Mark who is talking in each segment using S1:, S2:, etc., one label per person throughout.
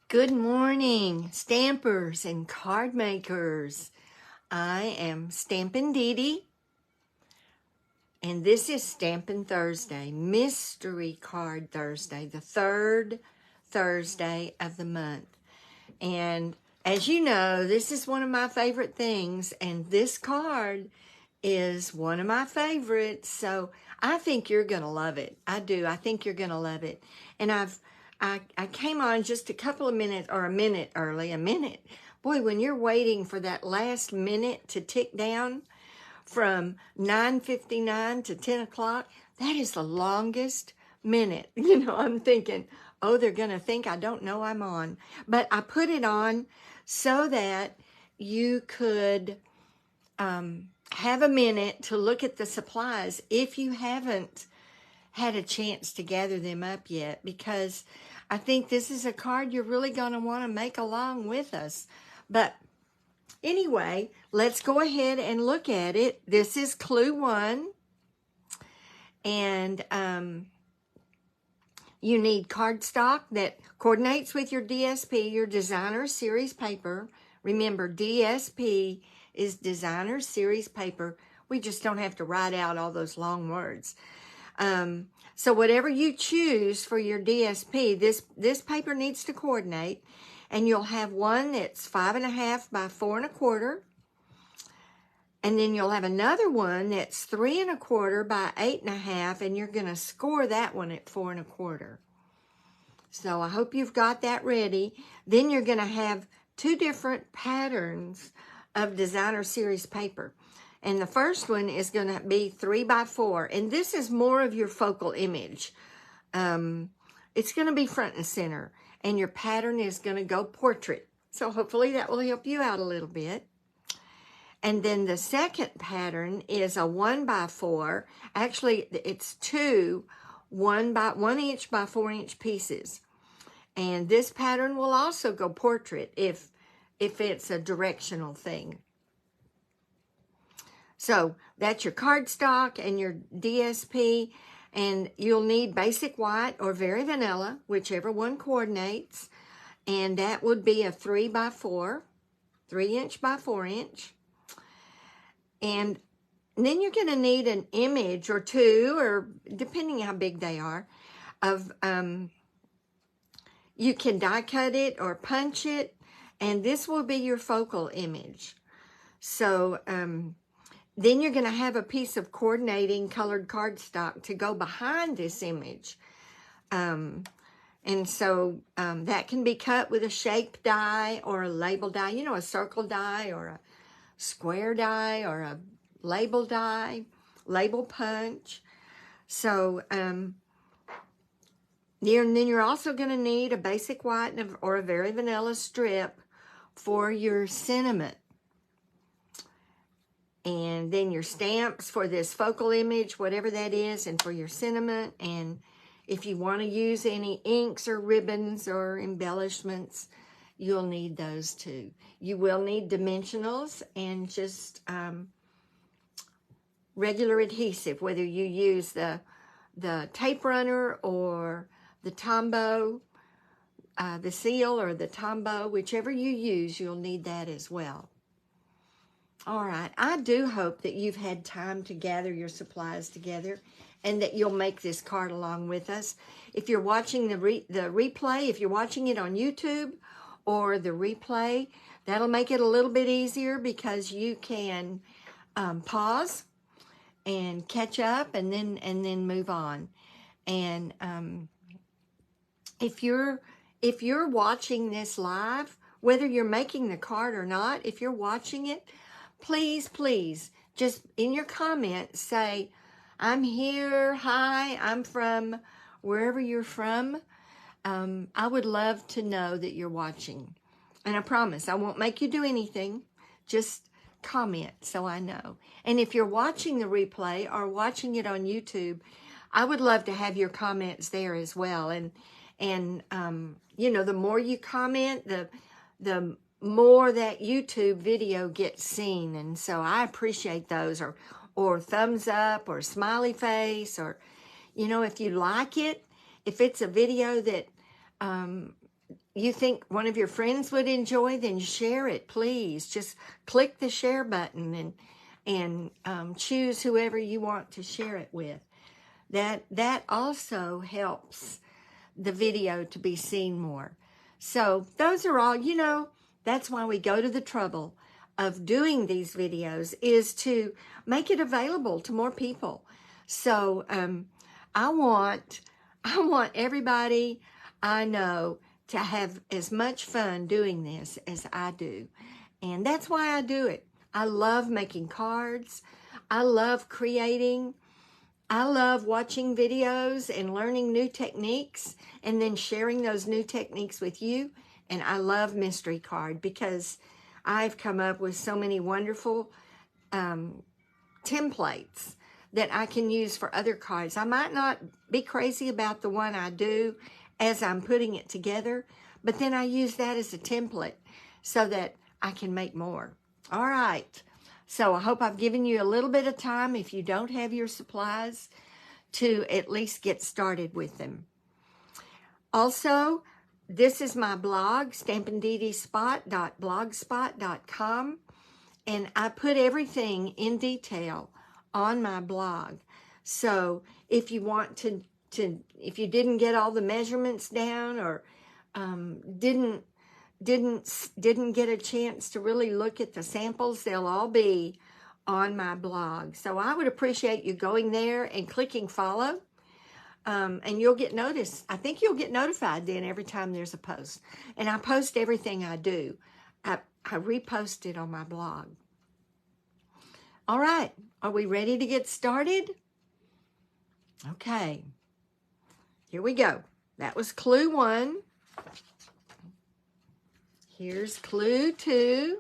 S1: Good morning, stampers and card makers. I am StampinDeDe, and this is Stampin' Thursday, Mystery Card Thursday, the third Thursday of the month. And as you know, this is one of my favorite things, and this card is one of my favorites, so I think you're going to love it. I do. I think you're going to love it. And I came on just a couple of minutes, or a minute early, a minute. Boy, when you're waiting for that last minute to tick down from 9:59 to 10 o'clock, that is the longest minute. You know, I'm thinking, oh, they're going to think I don't know I'm on. But I put it on so that you could have a minute to look at the supplies if you haven't had a chance to gather them up yet, because I think this is a card you're really going to want to make along with us. But anyway, let's go ahead and look at it. This is Clue 1, and you need cardstock that coordinates with your DSP, your Designer Series paper. Remember, DSP is Designer Series paper. We just don't have to write out all those long words. So whatever you choose for your DSP, this paper needs to coordinate, and you'll have one that's 5.5 by 4 1/4, and then you'll have another one that's 3 1/4 by 8.5, and you're going to score that one at 4 1/4. So I hope you've got that ready. Then you're going to have two different patterns of Designer Series paper. And the first one is going to be 3 by 4. And this is more of your focal image. It's going to be front and center. And your pattern is going to go portrait. So hopefully that will help you out a little bit. And then the second pattern is a 1 by 4. Actually, it's two 1 inch by 4 inch pieces. And this pattern will also go portrait if it's a directional thing. So that's your cardstock and your DSP, and you'll need basic white or very vanilla, whichever one coordinates, and that would be a 3 by 4, 3 inch by 4 inch. And then you're going to need an image or two, or depending how big they are, of you can die cut it or punch it, and this will be your focal image. So then you're going to have a piece of coordinating colored cardstock to go behind this image. And so that can be cut with a shape die or a label die, you know, a circle die or a square die or a label die, label punch. So then you're also going to need a basic white or a very vanilla strip for your sentiment. And then your stamps for this focal image, whatever that is, and for your sentiment. And if you want to use any inks or ribbons or embellishments, you'll need those too. You will need dimensionals and just regular adhesive, whether you use the tape runner or the Tombow, the seal or the Tombow, whichever you use, you'll need that as well. All right, I do hope that you've had time to gather your supplies together and that you'll make this card along with us. If you're watching the replay, if you're watching it on YouTube or the replay, that'll make it a little bit easier because you can pause and catch up and then move on. And if you're watching this live, whether you're making the card or not, if you're watching it, please, just in your comments say, I'm here, hi, I'm from wherever you're from. I would love to know that you're watching. And I promise I won't make you do anything. Just comment so I know. And if you're watching the replay or watching it on YouTube, I would love to have your comments there as well. And you know, the more you comment, the more that YouTube video gets seen. And so I appreciate those, or thumbs up or smiley face, or, you know, if you like it, if it's a video that you think one of your friends would enjoy, then share it, please. Just click the share button and choose whoever you want to share it with. That also helps the video to be seen more. So those are all, that's why we go to the trouble of doing these videos, is to make it available to more people. So I want everybody I know to have as much fun doing this as I do. And that's why I do it. I love making cards. I love creating. I love watching videos and learning new techniques and then sharing those new techniques with you. And I love Mystery Card because I've come up with so many wonderful templates that I can use for other cards. I might not be crazy about the one I do as I'm putting it together, but then I use that as a template so that I can make more. All right. So I hope I've given you a little bit of time, if you don't have your supplies, to at least get started with them. Also, this is my blog, StampinDeDeSpot.blogspot.com, and I put everything in detail on my blog. So if you want to if you didn't get all the measurements down, or didn't get a chance to really look at the samples, they'll all be on my blog. So I would appreciate you going there and clicking follow, and you'll get noticed. I think you'll get notified then every time there's a post. And I post everything I do. I repost it on my blog. All right, are we ready to get started? Okay, here we go. That was clue 1. Here's clue 2.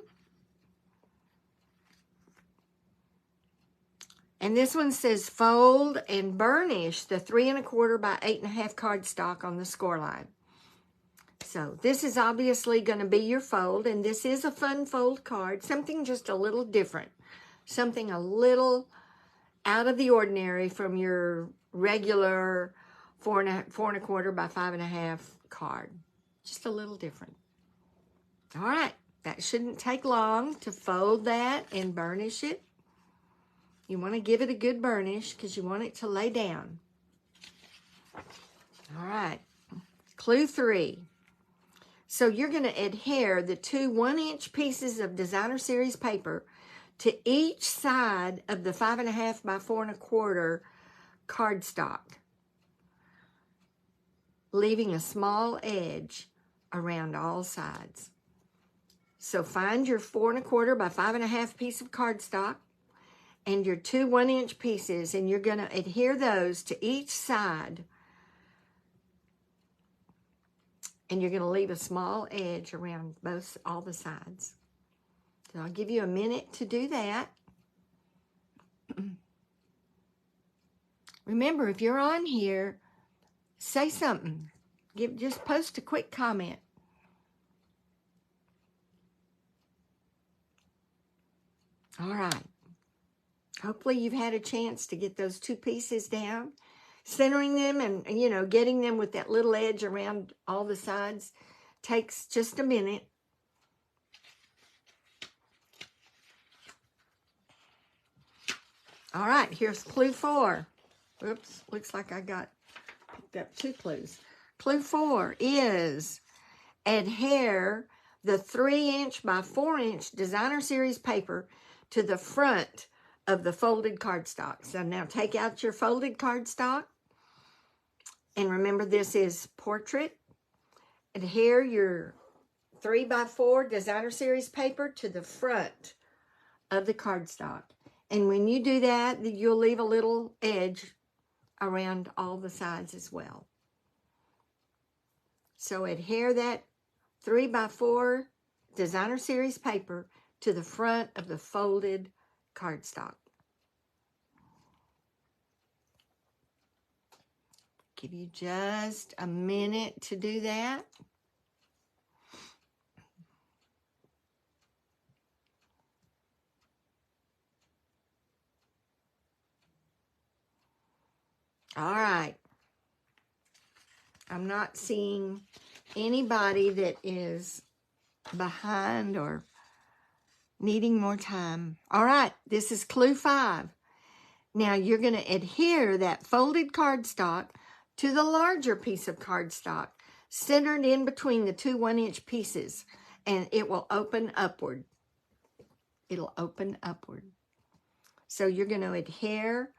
S1: And this one says fold and burnish the 3 1/4 by 8 1/2 cardstock on the score line. So this is obviously going to be your fold, and this is a fun fold card, something just a little different, something a little out of the ordinary from your regular 4 1/4 by 5 1/2 card. Just a little different. All right, that shouldn't take long to fold that and burnish it. You want to give it a good burnish because you want it to lay down. All right, clue 3. So you're going to adhere the 2 1-inch pieces of designer series paper to each side of the 5 1/2 by 4 1/4 cardstock, leaving a small edge around all sides. So find your 4 1/4 by 5 1/2 piece of cardstock and your 2 1-inch pieces, and you're going to adhere those to each side, and you're going to leave a small edge around all the sides. So I'll give you a minute to do that. Remember, if you're on here, say something. Just post a quick comment. All right. Hopefully you've had a chance to get those 2 pieces down. Centering them and, getting them with that little edge around all the sides takes just a minute. All right, here's clue 4. Oops, looks like I picked up 2 clues. Clue 4 is adhere the 3-inch by 4-inch designer series paper to the front of the folded cardstock. So now take out your folded cardstock. And remember, this is portrait. Adhere your 3 by 4 designer series paper to the front of the cardstock. And when you do that, you'll leave a little edge around all the sides as well. So adhere that 3 by 4 designer series paper to the front of the folded cardstock. Give you just a minute to do that. All right. I'm not seeing anybody that is behind or needing more time. All right, this is clue 5. Now you're going to adhere that folded cardstock to the larger piece of cardstock, centered in between the 2 1-inch pieces, and it will open upward. It'll open upward. So you're going to adhere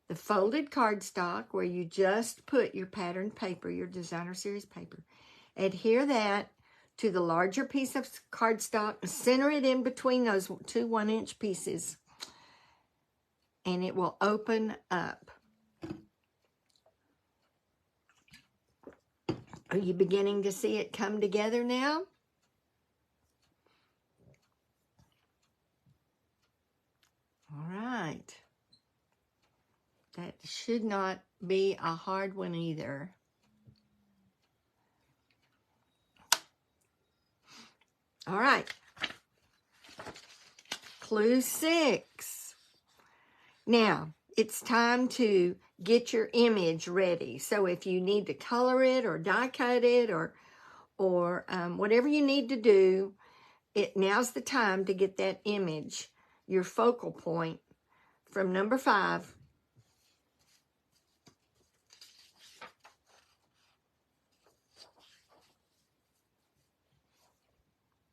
S1: the folded cardstock where you just put your patterned paper, your designer series paper. Adhere that to the larger piece of cardstock, center it in between those 2 1-inch pieces, and it will open up. Are you beginning to see it come together now? All right. That should not be a hard one either. All right. Clue 6. Now, it's time to get your image ready. So if you need to color it or die cut it or whatever you need to do, now's the time to get that image, your focal point, from number 5.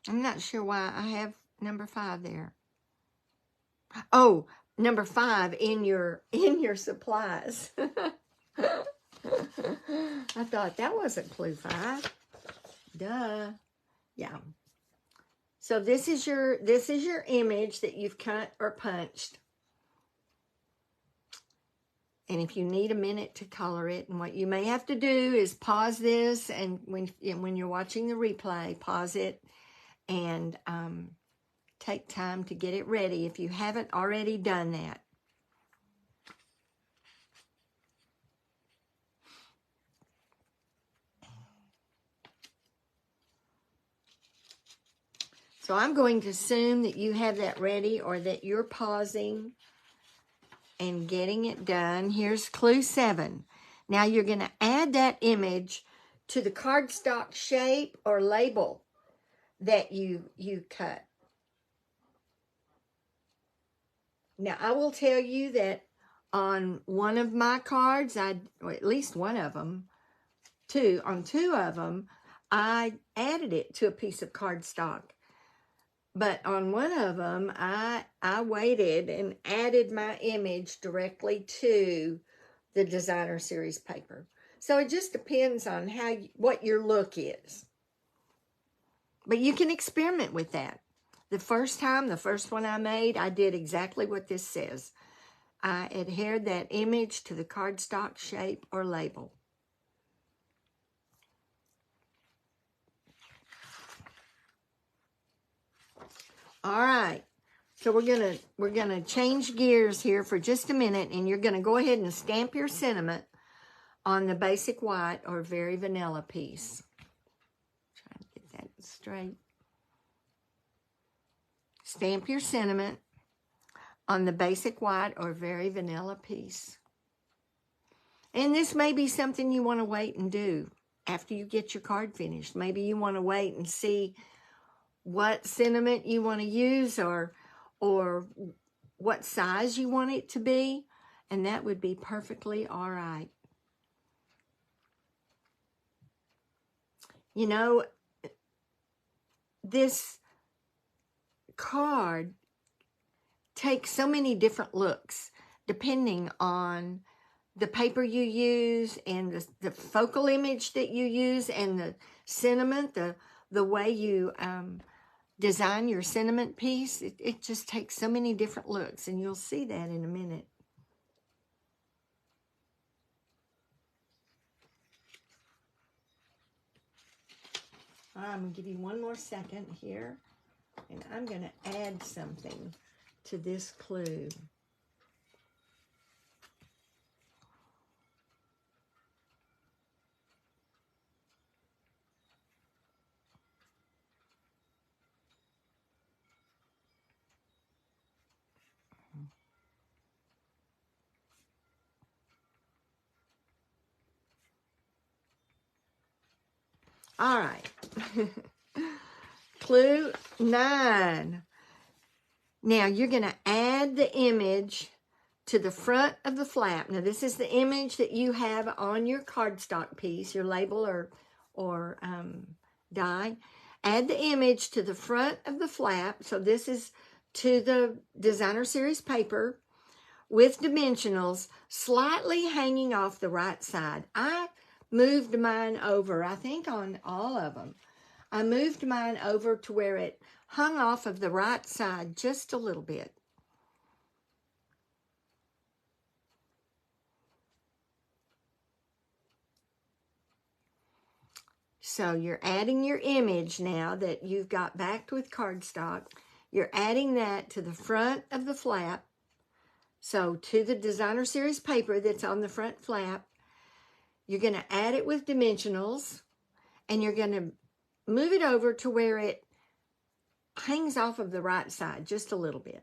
S1: I'm not sure why I have number 5 there. Oh, number 5 in your supplies. I thought that wasn't clue 5. Duh. Yeah. So this is your image that you've cut or punched. And if you need a minute to color it, and what you may have to do is pause this, and when you're watching the replay, pause it and take time to get it ready if you haven't already done that. So I'm going to assume that you have that ready, or that you're pausing and getting it done. Here's clue 7. Now you're going to add that image to the cardstock shape or label that you cut. Now I will tell you that on one of my cards, or at least one of them, on two of them, I added it to a piece of cardstock. But on one of them, I waited and added my image directly to the designer series paper. So it just depends on what your look is. But you can experiment with that. The first one I made, I did exactly what this says. I adhered that image to the cardstock shape or label. All right. So we're gonna change gears here for just a minute, and you're gonna go ahead and stamp your sentiment on the basic white or very vanilla piece. Try to get that straight. Stamp your sentiment on the basic white or very vanilla piece. And this may be something you want to wait and do after you get your card finished. Maybe you want to wait and see what sentiment you want to use, or what size you want it to be, and that would be perfectly all right. You know, this card takes so many different looks depending on the paper you use, and the focal image that you use, and the sentiment, the way you design your sentiment piece. It just takes so many different looks, and you'll see that in a minute. I'm going to give you one more second here, and I'm going to add something to this clue. All right. Clue 9. Now, you're going to add the image to the front of the flap. Now, this is the image that you have on your cardstock piece, your label or die. Add the image to the front of the flap. So this is to the designer series paper with dimensionals slightly hanging off the right side. I moved mine over, I think on all of them. I moved mine over to where it hung off of the right side just a little bit. So you're adding your image now that you've got backed with cardstock. You're adding that to the front of the flap. So to the designer series paper that's on the front flap, you're going to add it with dimensionals, and you're going to move it over to where it hangs off of the right side just a little bit.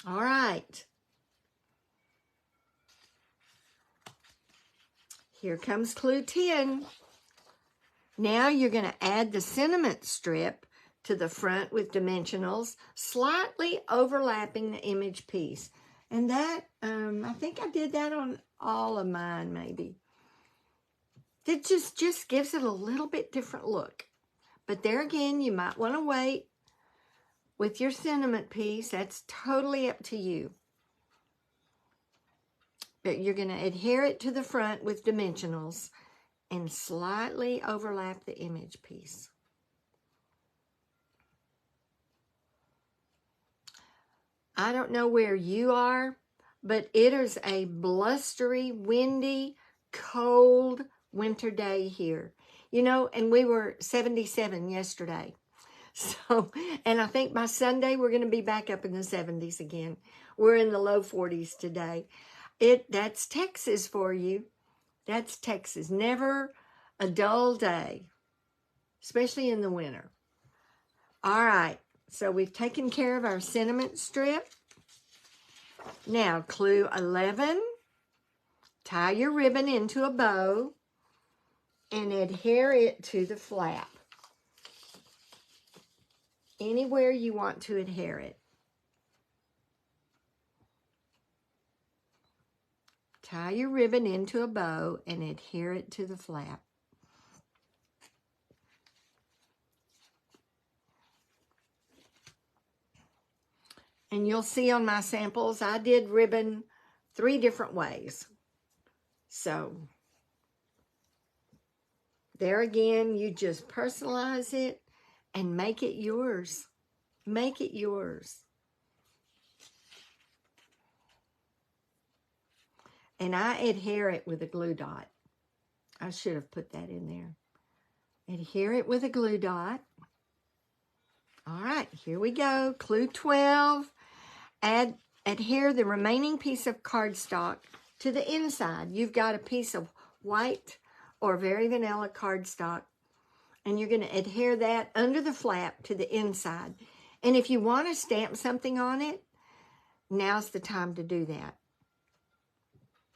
S1: All right. Here comes clue 10. Now you're going to add the sentiment strip to the front with dimensionals, slightly overlapping the image piece. And that, I think I did that on all of mine, maybe. It just gives it a little bit different look. But there again, you might want to wait with your sentiment piece. That's totally up to you. But you're going to adhere it to the front with dimensionals and slightly overlap the image piece. I don't know where you are, but it is a blustery, windy, cold winter day here. You know, and we were 77 yesterday. So, and I think by Sunday we're going to be back up in the 70s again. We're in the low 40s today. That's Texas for you. That's Texas. Never a dull day, especially in the winter. All right, so we've taken care of our sentiment strip. Now, clue 11, tie your ribbon into a bow and adhere it to the flap. Anywhere you want to adhere it. Tie your ribbon into a bow and adhere it to the flap. And you'll see on my samples, I did ribbon 3 different ways. So, there again, you just personalize it and make it yours. Make it yours. And I adhere it with a glue dot. I should have put that in there. Adhere it with a glue dot. All right, here we go. Clue 12. Adhere the remaining piece of cardstock to the inside. You've got a piece of white or very vanilla cardstock, and you're going to adhere that under the flap to the inside. And if you want to stamp something on it, now's the time to do that.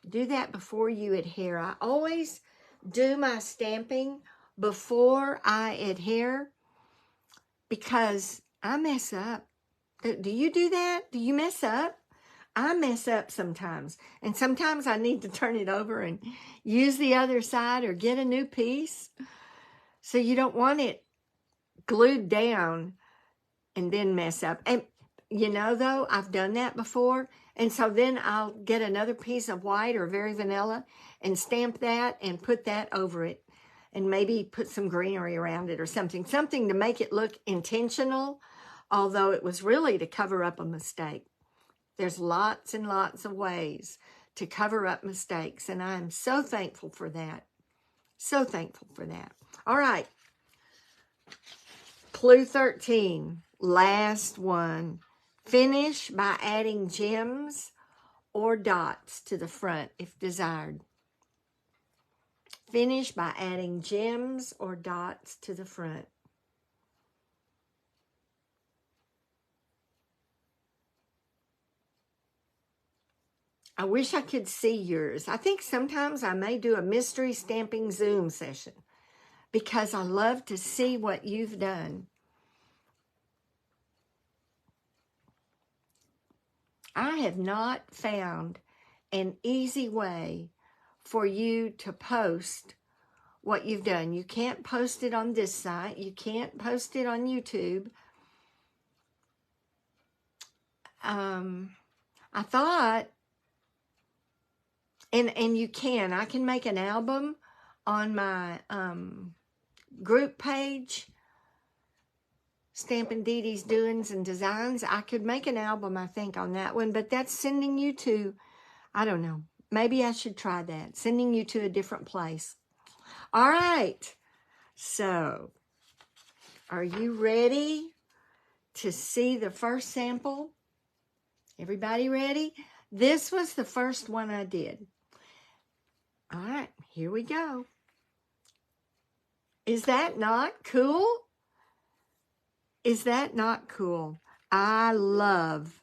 S1: Do that before you adhere. I always do my stamping before I adhere because I mess up. Do you do that? Do you mess up? I mess up sometimes. And sometimes I need to turn it over and use the other side or get a new piece. So you don't want it glued down and then mess up. And you know, though, I've done that before. And so then I'll get another piece of white or very vanilla and stamp that and put that over it. And maybe put some greenery around it or something. Something to make it look intentional, although it was really to cover up a mistake. There's lots and lots of ways to cover up mistakes. And I'm so thankful for that. So thankful for that. All right. Clue 13. Last one. Finish by adding gems or dots to the front if desired. Finish by adding gems or dots to the front. I wish I could see yours. I think sometimes I may do a mystery stamping Zoom session because I love to see what you've done. I have not found an easy way for you to post what you've done. You can't post it on this site. You can't post it on YouTube. I thought, and you can. I can make an album on my group page, StampinDeDe's Doings and Designs. I could make an album, I think, on that one, but that's sending you to, I don't know, maybe I should try that, sending you to a different place. All right, so are you ready to see the first sample? Everybody ready? This was the first one I did. All right, here we go. Is that not cool? Is that not cool? I love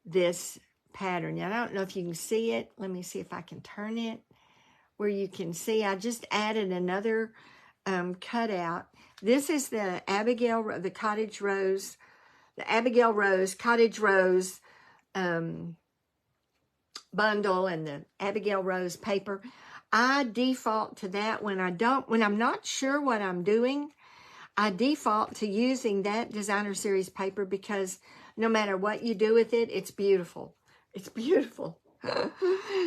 S1: this pattern. I don't know if you can see it. Let me see if I can turn it where you can see. I just added another cutout. This is the Abigail Rose Cottage Rose bundle and the Abigail Rose paper. I default to that when I'm not sure what I'm doing. I default to using that designer series paper because no matter what you do with it, it's beautiful. It's beautiful.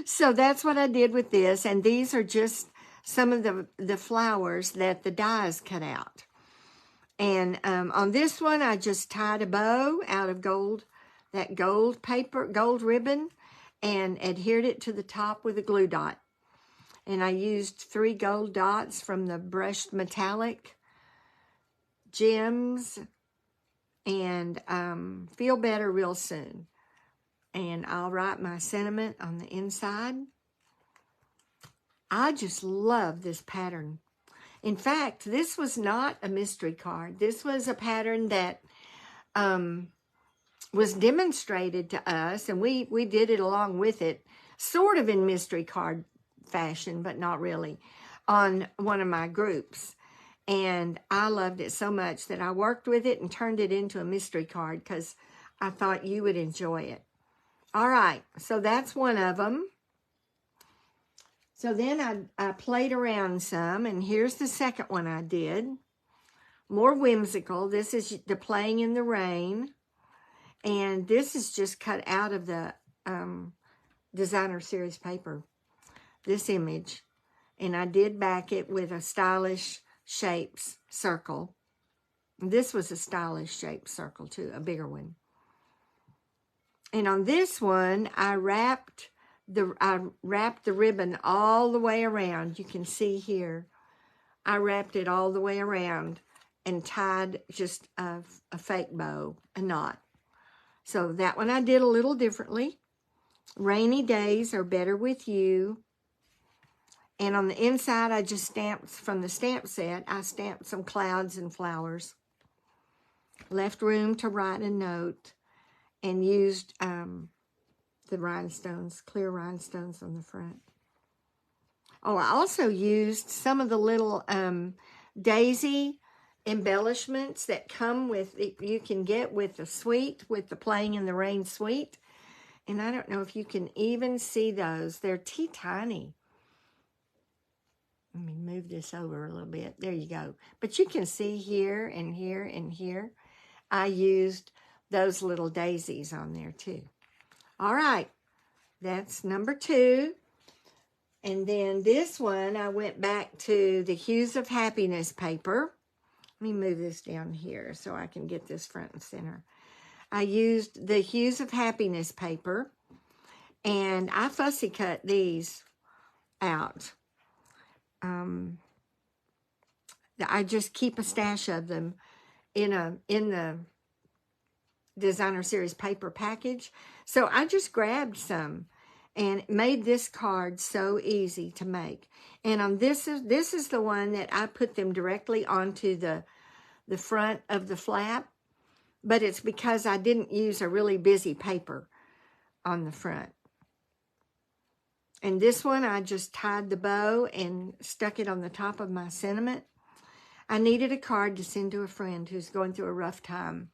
S1: So that's what I did with this. And these are just some of the flowers that the dies cut out. And on this one, I just tied a bow out of gold, that gold paper, gold ribbon, and adhered it to the top with a glue dot. And I used 3 gold dots from the brushed metallic gems, and feel better real soon. And I'll write my sentiment on the inside. I just love this pattern. In fact, this was not a mystery card. This was a pattern that was demonstrated to us, and we did it along with it, sort of in mystery card fashion, but not really, on one of my groups. And I loved it so much that I worked with it and turned it into a mystery card because I thought you would enjoy it. All right, so that's one of them. So then I played around some, and here's the second one I did. More whimsical. This is the Playing in the Rain. And this is just cut out of the designer series paper, this image. And I did back it with a stylish shapes circle. This was a stylish shaped circle too, a bigger one. And on this one, I wrapped the ribbon all the way around. You can see here, I wrapped it all the way around and tied just a fake bow, a knot. So that one I did a little differently. Rainy days are better with you. And on the inside, I just stamped from the stamp set, I stamped some clouds and flowers. Left room to write a note, and used the rhinestones, clear rhinestones on the front. Oh, I also used some of the little daisy embellishments that come with, you can get with the suite, with the Playing in the Rain suite. And I don't know if you can even see those. They're teeny-tiny. Let me move this over a little bit. There you go. But you can see here and here and here. I used those little daisies on there too. All right. That's number 2. And then this one, I went back to the Hues of Happiness paper. Let me move this down here so I can get this front and center. I used the Hues of Happiness paper, and I fussy cut these out. I just keep a stash of them in the designer series paper package. So I just grabbed some and it made this card so easy to make. And on this is the one that I put them directly onto the front of the flap, but it's because I didn't use a really busy paper on the front. And this one, I just tied the bow and stuck it on the top of my sentiment. I needed a card to send to a friend who's going through a rough time.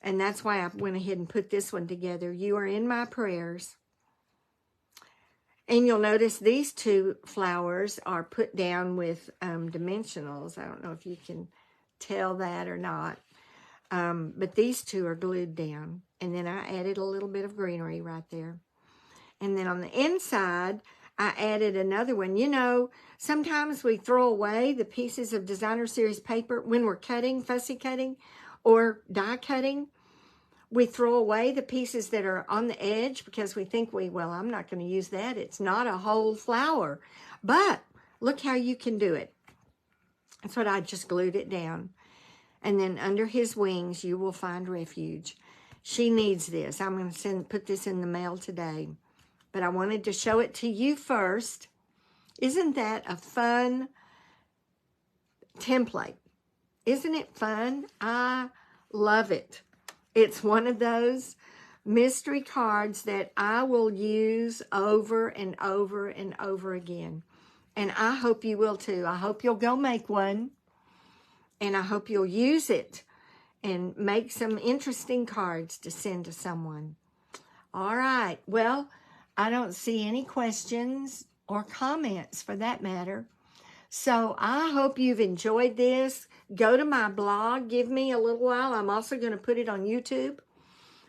S1: And that's why I went ahead and put this one together. You are in my prayers. And you'll notice these two flowers are put down with dimensionals. I don't know if you can tell that or not. But these two are glued down. And then I added a little bit of greenery right there. And then on the inside, I added another one. You know, sometimes we throw away the pieces of designer series paper when we're cutting, fussy cutting, or die cutting. We throw away the pieces that are on the edge because we think well, I'm not going to use that. It's not a whole flower. But look how you can do it. That's what I just glued it down. And then under his wings, you will find refuge. She needs this. I'm going to put this in the mail today. But I wanted to show it to you first. Isn't that a fun template? Isn't it fun? I love it. It's one of those mystery cards that I will use over and over and over again. And I hope you will too. I hope you'll go make one. And I hope you'll use it and make some interesting cards to send to someone. All right. Well, I don't see any questions or comments for that matter. So I hope you've enjoyed this. Go to my blog. Give me a little while. I'm also going to put it on YouTube.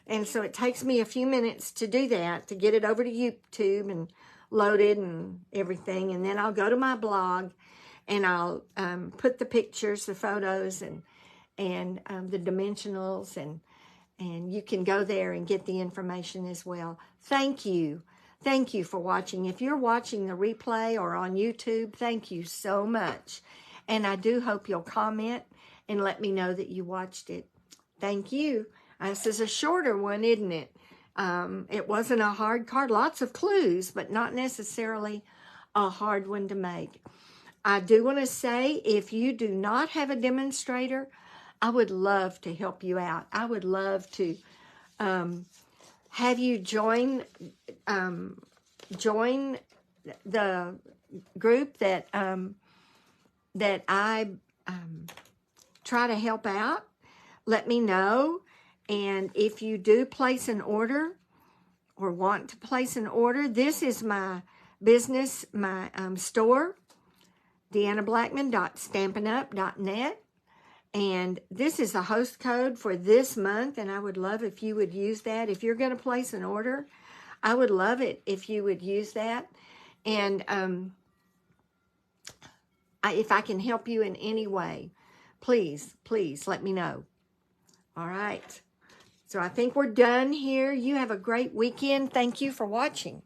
S1: And so it takes me a few minutes to do that, to get it over to YouTube and load it and everything. And then I'll go to my blog and I'll put the pictures, the photos, and the dimensionals. And you can go there and get the information as well. Thank you. Thank you for watching. If you're watching the replay or on YouTube, thank you so much. And I do hope you'll comment and let me know that you watched it. Thank you. This is a shorter one, isn't it? It wasn't a hard card. Lots of clues, but not necessarily a hard one to make. I do want to say, if you do not have a demonstrator, I would love to help you out. I would love to have you join the group that I try to help out. Let me know. And if you do place an order or want to place an order, this is my business, my store, DeannaBlackman.StampinUp.net. And this is the host code for this month, and I would love if you would use that. If you're going to place an order, I would love it if you would use that. And if I can help you in any way, please, please let me know. All right. So I think we're done here. You have a great weekend. Thank you for watching.